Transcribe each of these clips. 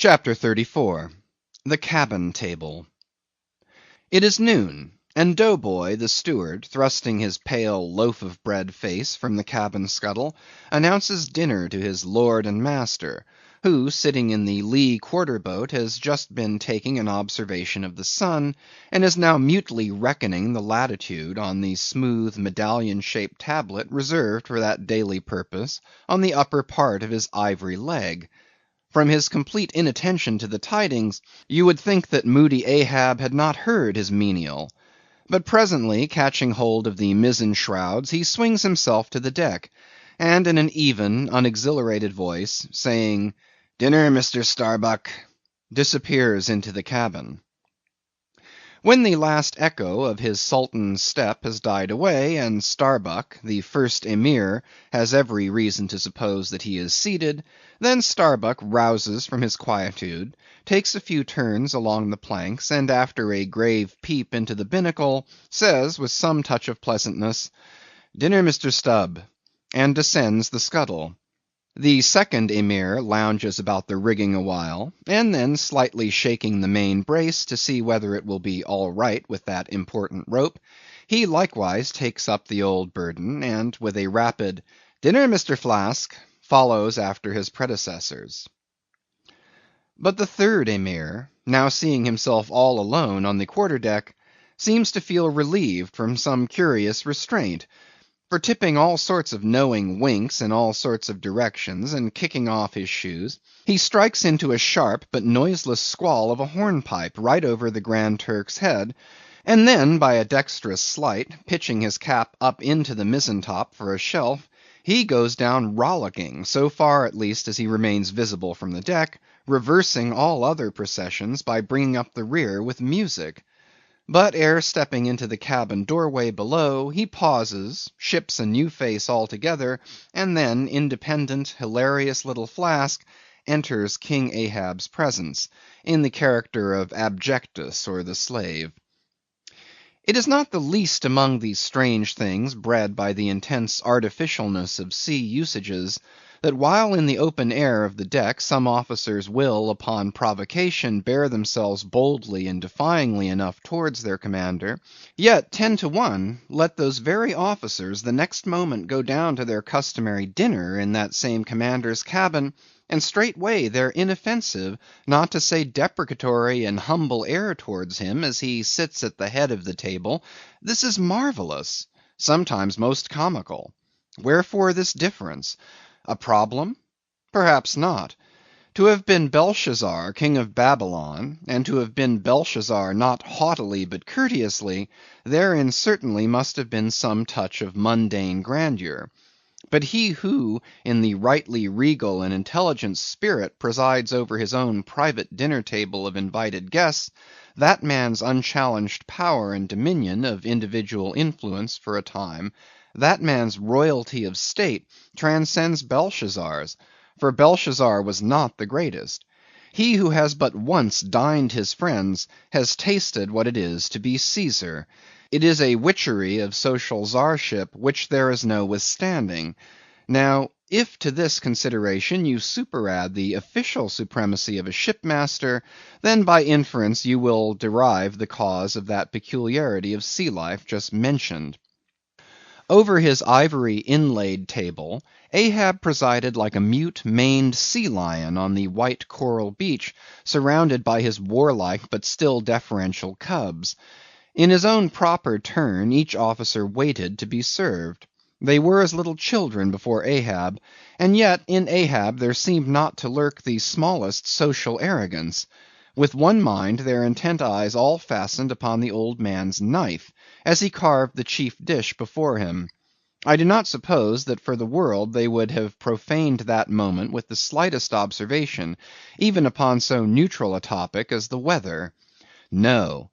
Chapter 34 The Cabin Table. It is noon, and Doughboy the steward, thrusting his pale loaf-of-bread face from the cabin scuttle, announces dinner to his lord and master, who, sitting in the lee quarter-boat, has just been taking an observation of the sun, and is now mutely reckoning the latitude on the smooth medallion-shaped tablet reserved for that daily purpose on the upper part of his ivory leg. From his complete inattention to the tidings, you would think that moody Ahab had not heard his menial. But presently, catching hold of the mizzen shrouds, he swings himself to the deck, and in an even, unexhilarated voice, saying, "Dinner, Mr. Starbuck," disappears into the cabin. When the last echo of his sultan's step has died away, and Starbuck, the first Emir, has every reason to suppose that he is seated, then Starbuck rouses from his quietude, takes a few turns along the planks, and after a grave peep into the binnacle, says with some touch of pleasantness, "Dinner, Mr. Stubb," and descends the scuttle. The second Emir lounges about the rigging awhile, and then slightly shaking the main brace to see whether it will be all right with that important rope, he likewise takes up the old burden, and with a rapid "Dinner, Mr. Flask," follows after his predecessors. But the third Emir, now seeing himself all alone on the quarter-deck, seems to feel relieved from some curious restraint. For tipping all sorts of knowing winks in all sorts of directions, and kicking off his shoes, he strikes into a sharp but noiseless squall of a hornpipe right over the Grand Turk's head, and then by a dexterous sleight, pitching his cap up into the mizzen-top for a shelf, he goes down rollicking, so far at least as he remains visible from the deck, reversing all other processions by bringing up the rear with music. But ere stepping into the cabin doorway below, he pauses, ships a new face altogether, and then, independent, hilarious little Flask enters King Ahab's presence, in the character of Abjectus or the slave. It is not the least among these strange things bred by the intense artificialness of sea usages, that while in the open air of the deck some officers will, upon provocation, bear themselves boldly and defyingly enough towards their commander, yet 10 to 1 let those very officers the next moment go down to their customary dinner in that same commander's cabin, and straightway their inoffensive, not to say deprecatory and humble air towards him as he sits at the head of the table, this is marvellous, sometimes most comical. Wherefore this difference? A problem? Perhaps not. To have been Belshazzar, king of Babylon, and to have been Belshazzar not haughtily but courteously, therein certainly must have been some touch of mundane grandeur. But he who, in the rightly regal and intelligent spirit, presides over his own private dinner-table of invited guests, that man's unchallenged power and dominion of individual influence for a time, that man's royalty of state transcends Belshazzar's, for Belshazzar was not the greatest. He who has but once dined his friends has tasted what it is to be Caesar. It is a witchery of social czarship which there is no withstanding. Now, if to this consideration you superadd the official supremacy of a shipmaster, then by inference you will derive the cause of that peculiarity of sea life just mentioned. Over his ivory inlaid table, Ahab presided like a mute maned sea lion on the white coral beach, surrounded by his warlike but still deferential cubs. In his own proper turn, each officer waited to be served. They were as little children before Ahab, and yet in Ahab there seemed not to lurk the smallest social arrogance. With one mind, their intent eyes all fastened upon the old man's knife, as he carved the chief dish before him. I do not suppose that for the world they would have profaned that moment with the slightest observation, even upon so neutral a topic as the weather. No.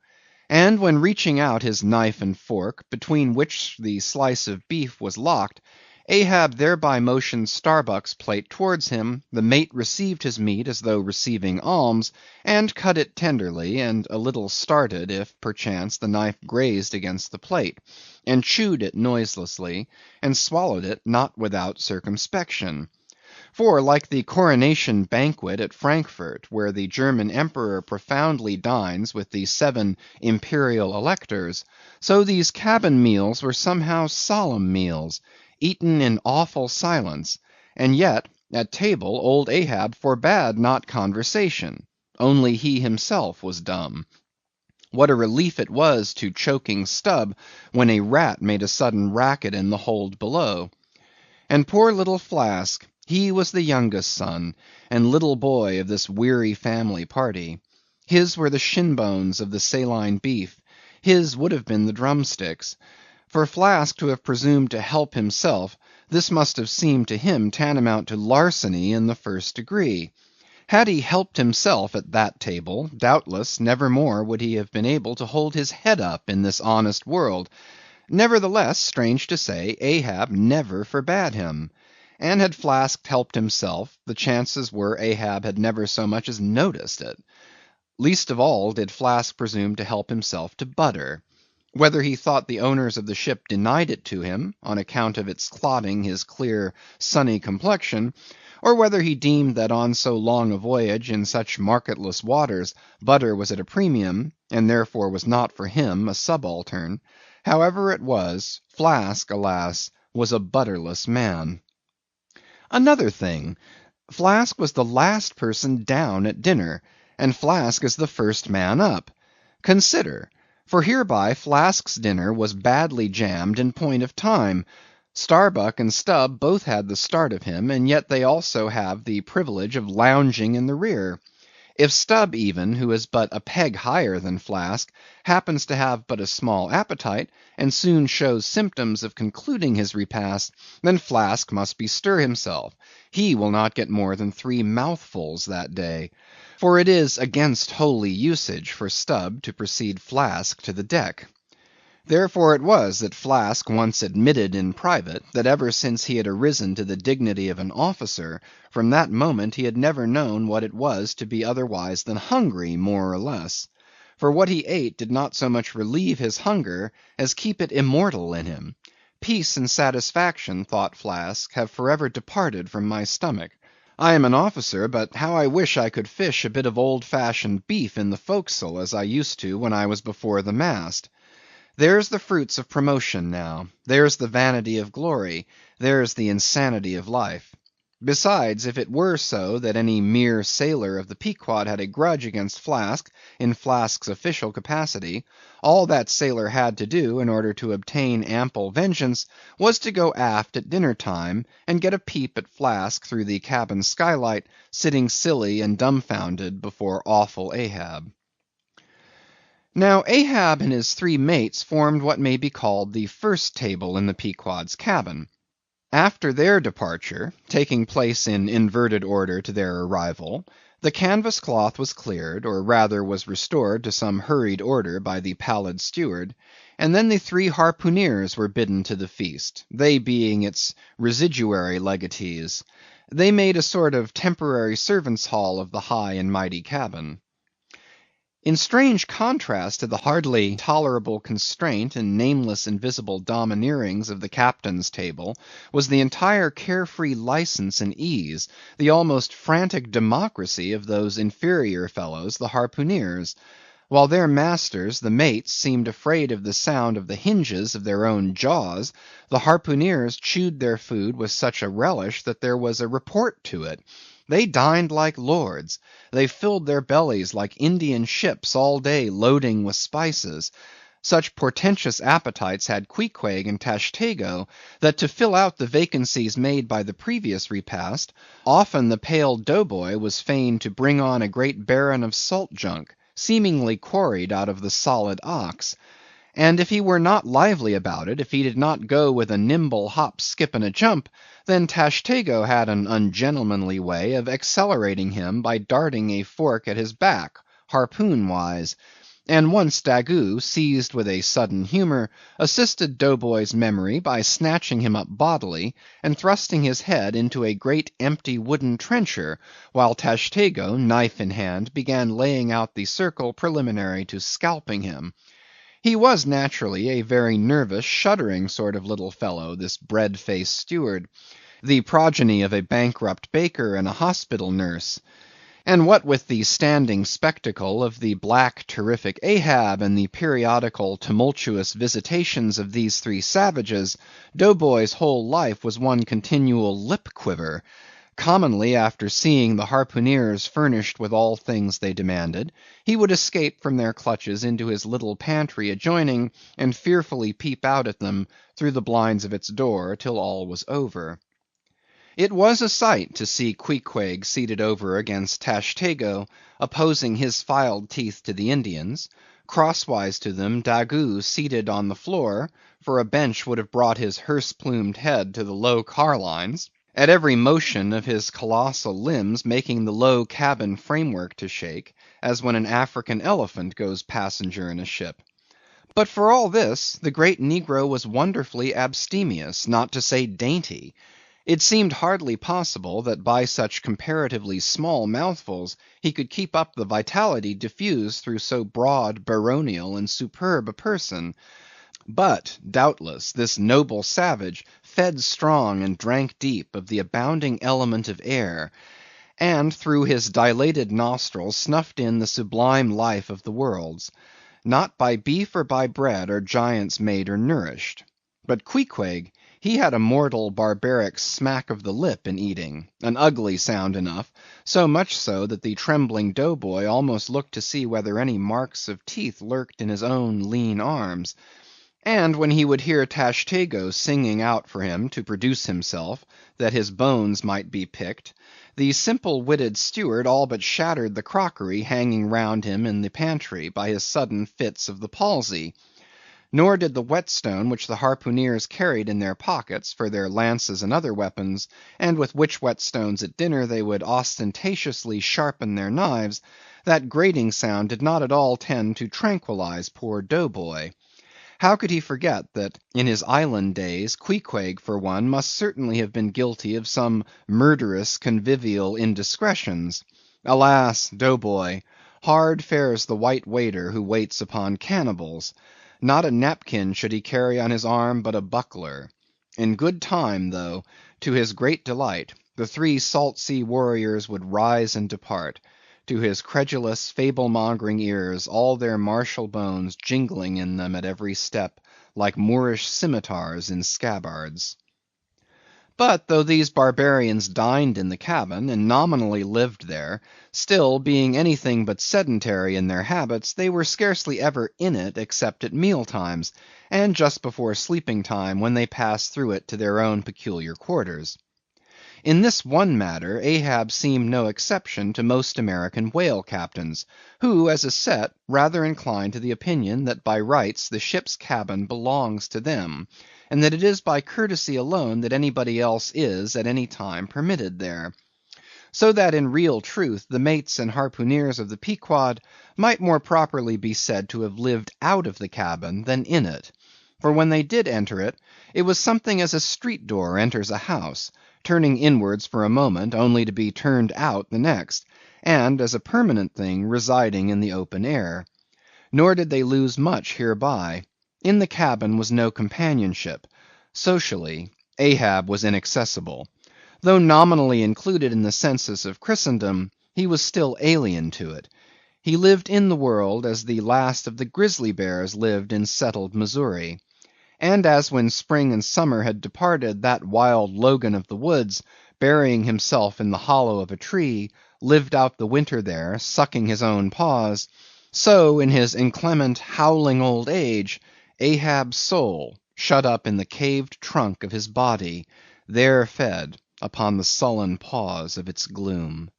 And when reaching out his knife and fork, between which the slice of beef was locked, Ahab thereby motioned Starbuck's plate towards him, the mate received his meat as though receiving alms, and cut it tenderly, and a little started if, perchance, the knife grazed against the plate, and chewed it noiselessly, and swallowed it not without circumspection. For, like the coronation banquet at Frankfurt, where the German emperor profoundly dines with the 7 imperial electors, so these cabin meals were somehow solemn meals, eaten in awful silence; and yet, at table old Ahab forbade not conversation, only he himself was dumb. What a relief it was to choking Stubb when a rat made a sudden racket in the hold below. And poor little Flask, he was the youngest son, and little boy of this weary family party. His were the shin bones of the saline beef, his would have been the drumsticks. For Flask to have presumed to help himself, this must have seemed to him tantamount to larceny in the first degree. Had he helped himself at that table, doubtless never more would he have been able to hold his head up in this honest world. Nevertheless, strange to say, Ahab never forbade him. And had Flask helped himself, the chances were Ahab had never so much as noticed it. Least of all did Flask presume to help himself to butter. Whether he thought the owners of the ship denied it to him, on account of its clotting his clear, sunny complexion, or whether he deemed that on so long a voyage in such marketless waters, butter was at a premium, and therefore was not for him a subaltern; however it was, Flask, alas, was a butterless man. Another thing, Flask was the last person down at dinner, and Flask is the first man up. Consider; for hereby Flask's dinner was badly jammed in point of time. Starbuck and Stubb both had the start of him, and yet they also have the privilege of lounging in the rear. If Stubb even, who is but a peg higher than Flask, happens to have but a small appetite, and soon shows symptoms of concluding his repast, then Flask must bestir himself; he will not get more than 3 mouthfuls that day. For it is against holy usage for Stubb to precede Flask to the deck. Therefore it was that Flask once admitted in private, that ever since he had arisen to the dignity of an officer, from that moment he had never known what it was to be otherwise than hungry, more or less. For what he ate did not so much relieve his hunger, as keep it immortal in him. Peace and satisfaction, thought Flask, have forever departed from my stomach. I am an officer, but how I wish I could fish a bit of old-fashioned beef in the forecastle, as I used to when I was before the mast. There's the fruits of promotion now; there's the vanity of glory; there's the insanity of life. Besides, if it were so that any mere sailor of the Pequod had a grudge against Flask, in Flask's official capacity, all that sailor had to do, in order to obtain ample vengeance, was to go aft at dinner time, and get a peep at Flask through the cabin skylight, sitting silly and dumbfounded before awful Ahab. Now Ahab and his 3 mates formed what may be called the first table in the Pequod's cabin. After their departure, taking place in inverted order to their arrival, the canvas cloth was cleared, or rather was restored to some hurried order by the pallid steward, and then the 3 harpooneers were bidden to the feast, they being its residuary legatees. They made a sort of temporary servants' hall of the high and mighty cabin. In strange contrast to the hardly tolerable constraint and nameless invisible domineerings of the captain's table, was the entire carefree license and ease, the almost frantic democracy of those inferior fellows, the harpooneers. While their masters, the mates, seemed afraid of the sound of the hinges of their own jaws, the harpooneers chewed their food with such a relish that there was a report to it. They dined like lords; they filled their bellies like Indian ships all day loading with spices. Such portentous appetites had Queequeg and Tashtego, that to fill out the vacancies made by the previous repast, often the pale Dough Boy was fain to bring on a great baron of salt junk, seemingly quarried out of the solid ox. And if he were not lively about it, if he did not go with a nimble hop, skip, and a jump, then Tashtego had an ungentlemanly way of accelerating him by darting a fork at his back, harpoon wise; and once Daggoo, seized with a sudden humour, assisted Dough Boy's memory by snatching him up bodily, and thrusting his head into a great empty wooden trencher, while Tashtego, knife in hand, began laying out the circle preliminary to scalping him. He was naturally a very nervous, shuddering sort of little fellow, this bread-faced steward. the progeny of a bankrupt baker and a hospital nurse. And what with the standing spectacle of the black terrific Ahab and the periodical tumultuous visitations of these three savages, Doughboy's whole life was one continual lip quiver. Commonly, after seeing the harpooneers furnished with all things they demanded, he would escape from their clutches into his little pantry adjoining, and fearfully peep out at them through the blinds of its door till all was over. It was a sight to see Queequeg seated over against Tashtego, opposing his filed teeth to the Indians; crosswise to them, Daggoo seated on the floor, for a bench would have brought his hearse-plumed head to the low carlines, at every motion of his colossal limbs making the low cabin framework to shake, as when an African elephant goes passenger in a ship. But for all this, the great negro was wonderfully abstemious, not to say dainty. It seemed hardly possible that by such comparatively small mouthfuls he could keep up the vitality diffused through so broad, baronial, and superb a person. But, doubtless, this noble savage fed strong and drank deep of the abounding element of air, and through his dilated nostrils snuffed in the sublime life of the worlds. Not by beef or by bread are giants made or nourished. But Queequeg, he had a mortal barbaric smack of the lip in eating, an ugly sound enough, so much so that the trembling Doughboy almost looked to see whether any marks of teeth lurked in his own lean arms. And when he would hear Tashtego singing out for him to produce himself, that his bones might be picked, the simple-witted steward all but shattered the crockery hanging round him in the pantry by his sudden fits of the palsy. Nor did the whetstone which the harpooneers carried in their pockets for their lances and other weapons, and with which whetstones at dinner they would ostentatiously sharpen their knives, that grating sound did not at all tend to tranquilize poor Doughboy. How could he forget that in his island days, Queequeg for one must certainly have been guilty of some murderous convivial indiscretions? Alas, Doughboy! Hard fares the white waiter who waits upon cannibals. Not a napkin should he carry on his arm, but a buckler. In good time, though, to his great delight, the three salt sea warriors would rise and depart, to his credulous, fable-mongering ears, all their martial bones jingling in them at every step, like Moorish scimitars in scabbards. But though these barbarians dined in the cabin, and nominally lived there, still, being anything but sedentary in their habits, they were scarcely ever in it except at meal times, and just before sleeping time, when they passed through it to their own peculiar quarters. In this one matter, Ahab seemed no exception to most American whale captains, who, as a set, rather incline to the opinion that by rights the ship's cabin belongs to them, and that it is by courtesy alone that anybody else is at any time permitted there. So that in real truth the mates and harpooneers of the Pequod might more properly be said to have lived out of the cabin than in it. For when they did enter it, it was something as a street door enters a house, turning inwards for a moment, only to be turned out the next, and as a permanent thing residing in the open air. Nor did they lose much hereby. In the cabin was no companionship. Socially, Ahab was inaccessible. Though nominally included in the census of Christendom, he was still alien to it. He lived in the world as the last of the grizzly bears lived in settled Missouri. And as when spring and summer had departed, that wild Logan of the woods, burying himself in the hollow of a tree, lived out the winter there, sucking his own paws, so in his inclement, howling old age, Ahab's soul, shut up in the caved trunk of his body, there fed upon the sullen paws of its gloom.